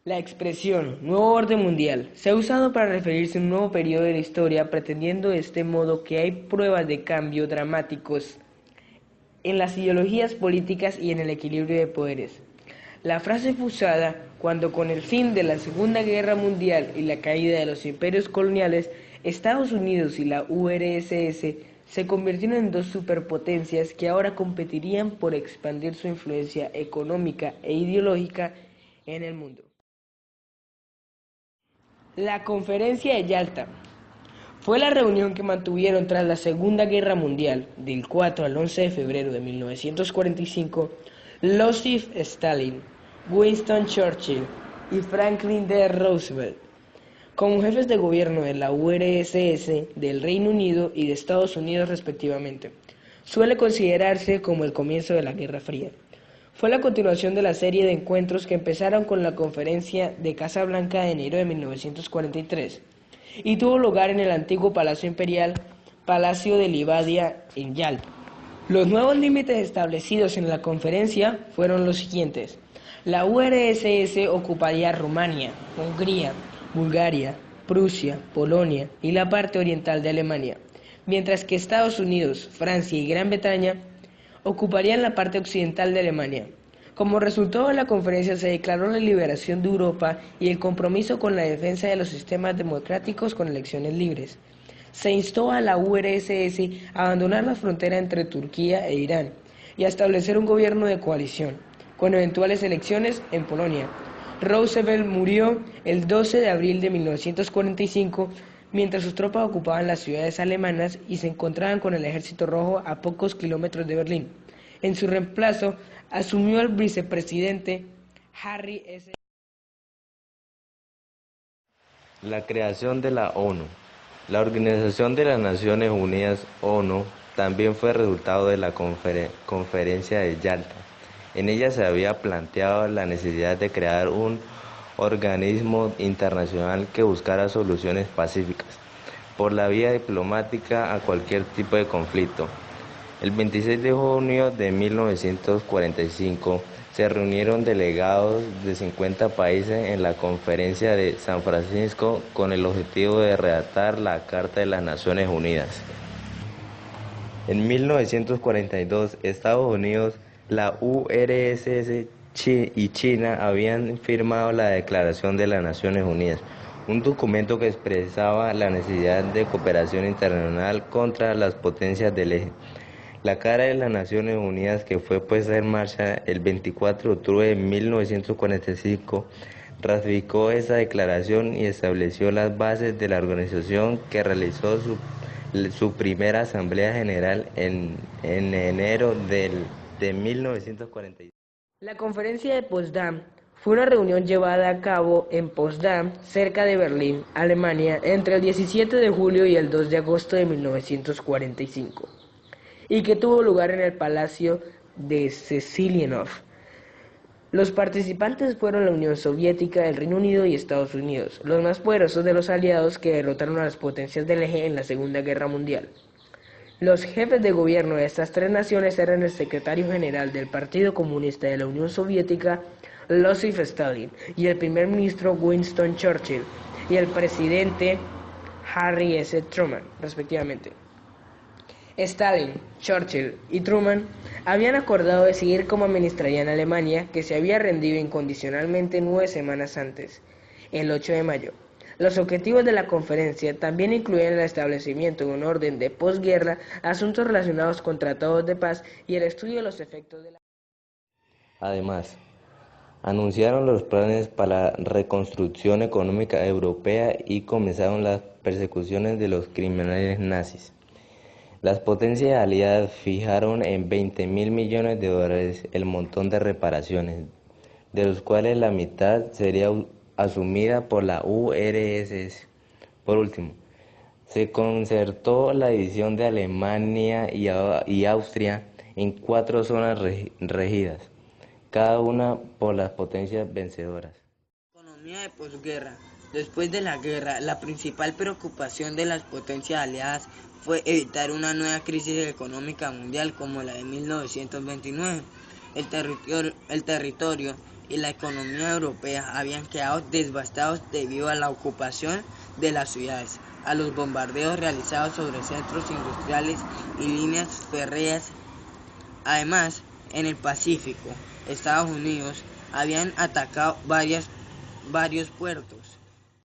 La expresión "nuevo orden mundial" se ha usado para referirse a un nuevo periodo de la historia, pretendiendo de este modo que hay pruebas de cambio dramáticos en las ideologías políticas y en el equilibrio de poderes. La frase fue usada cuando, con el fin de la Segunda Guerra Mundial y la caída de los imperios coloniales, Estados Unidos y la URSS se convirtieron en dos superpotencias que ahora competirían por expandir su influencia económica e ideológica en el mundo. La Conferencia de Yalta fue la reunión que mantuvieron tras la Segunda Guerra Mundial, del 4 al 11 de febrero de 1945, Joseph Stalin, Winston Churchill y Franklin D. Roosevelt, como jefes de gobierno de la URSS, del Reino Unido y de Estados Unidos respectivamente. Suele considerarse como el comienzo de la Guerra Fría. Fue la continuación de la serie de encuentros que empezaron con la Conferencia de Casablanca de enero de 1943 y tuvo lugar en el antiguo Palacio Imperial, Palacio de Livadia, en Yalta. Los nuevos límites establecidos en la conferencia fueron los siguientes. La URSS ocuparía Rumania, Hungría, Bulgaria, Prusia, Polonia y la parte oriental de Alemania, mientras que Estados Unidos, Francia y Gran Bretaña ocuparían la parte occidental de Alemania. Como resultado de la conferencia se declaró la liberación de Europa y el compromiso con la defensa de los sistemas democráticos con elecciones libres. Se instó a la URSS a abandonar la frontera entre Turquía e Irán y a establecer un gobierno de coalición, con eventuales elecciones en Polonia. Roosevelt murió el 12 de abril de 1945 mientras sus tropas ocupaban las ciudades alemanas y se encontraban con el Ejército Rojo a pocos kilómetros de Berlín. En su reemplazo, asumió el vicepresidente Harry S. La creación de la ONU. La Organización de las Naciones Unidas, ONU, también fue resultado de la Conferencia de Yalta. En ella se había planteado la necesidad de crear un organismo internacional que buscara soluciones pacíficas por la vía diplomática a cualquier tipo de conflicto. El 26 de junio de 1945 se reunieron delegados de 50 países en la Conferencia de San Francisco con el objetivo de redactar la Carta de las Naciones Unidas. En 1942, Estados Unidos, la URSS y China habían firmado la Declaración de las Naciones Unidas, un documento que expresaba la necesidad de cooperación internacional contra las potencias del eje. La Carta de las Naciones Unidas, que fue puesta en marcha el 24 de octubre de 1945, ratificó esa declaración y estableció las bases de la organización, que realizó su primera Asamblea General en enero de 1946. La Conferencia de Potsdam fue una reunión llevada a cabo en Potsdam, cerca de Berlín, Alemania, entre el 17 de julio y el 2 de agosto de 1945. Y que tuvo lugar en el Palacio de Cecilienhof. Los participantes fueron la Unión Soviética, el Reino Unido y Estados Unidos, los más poderosos de los aliados que derrotaron a las potencias del eje en la Segunda Guerra Mundial. Los jefes de gobierno de estas tres naciones eran el secretario general del Partido Comunista de la Unión Soviética, Joseph Stalin, y el primer ministro Winston Churchill, y el presidente Harry S. Truman, respectivamente. Stalin, Churchill y Truman habían acordado decidir cómo administrarían Alemania, que se había rendido incondicionalmente 9 semanas antes, el 8 de mayo. Los objetivos de la conferencia también incluían el establecimiento de un orden de posguerra, asuntos relacionados con tratados de paz y el estudio de los efectos de la... Además, anunciaron los planes para la reconstrucción económica europea y comenzaron las persecuciones de los criminales nazis. Las potencias aliadas fijaron en $20.000 millones el montón de reparaciones, de los cuales la mitad sería asumida por la URSS. Por último, se concertó la división de Alemania y Austria en 4 zonas regidas, cada una por las potencias vencedoras. Economía de posguerra. Después de la guerra, la principal preocupación de las potencias aliadas fue evitar una nueva crisis económica mundial como la de 1929. El territorio y la economía europea habían quedado devastados debido a la ocupación de las ciudades, a los bombardeos realizados sobre centros industriales y líneas férreas. Además, en el Pacífico, Estados Unidos habían atacado varios puertos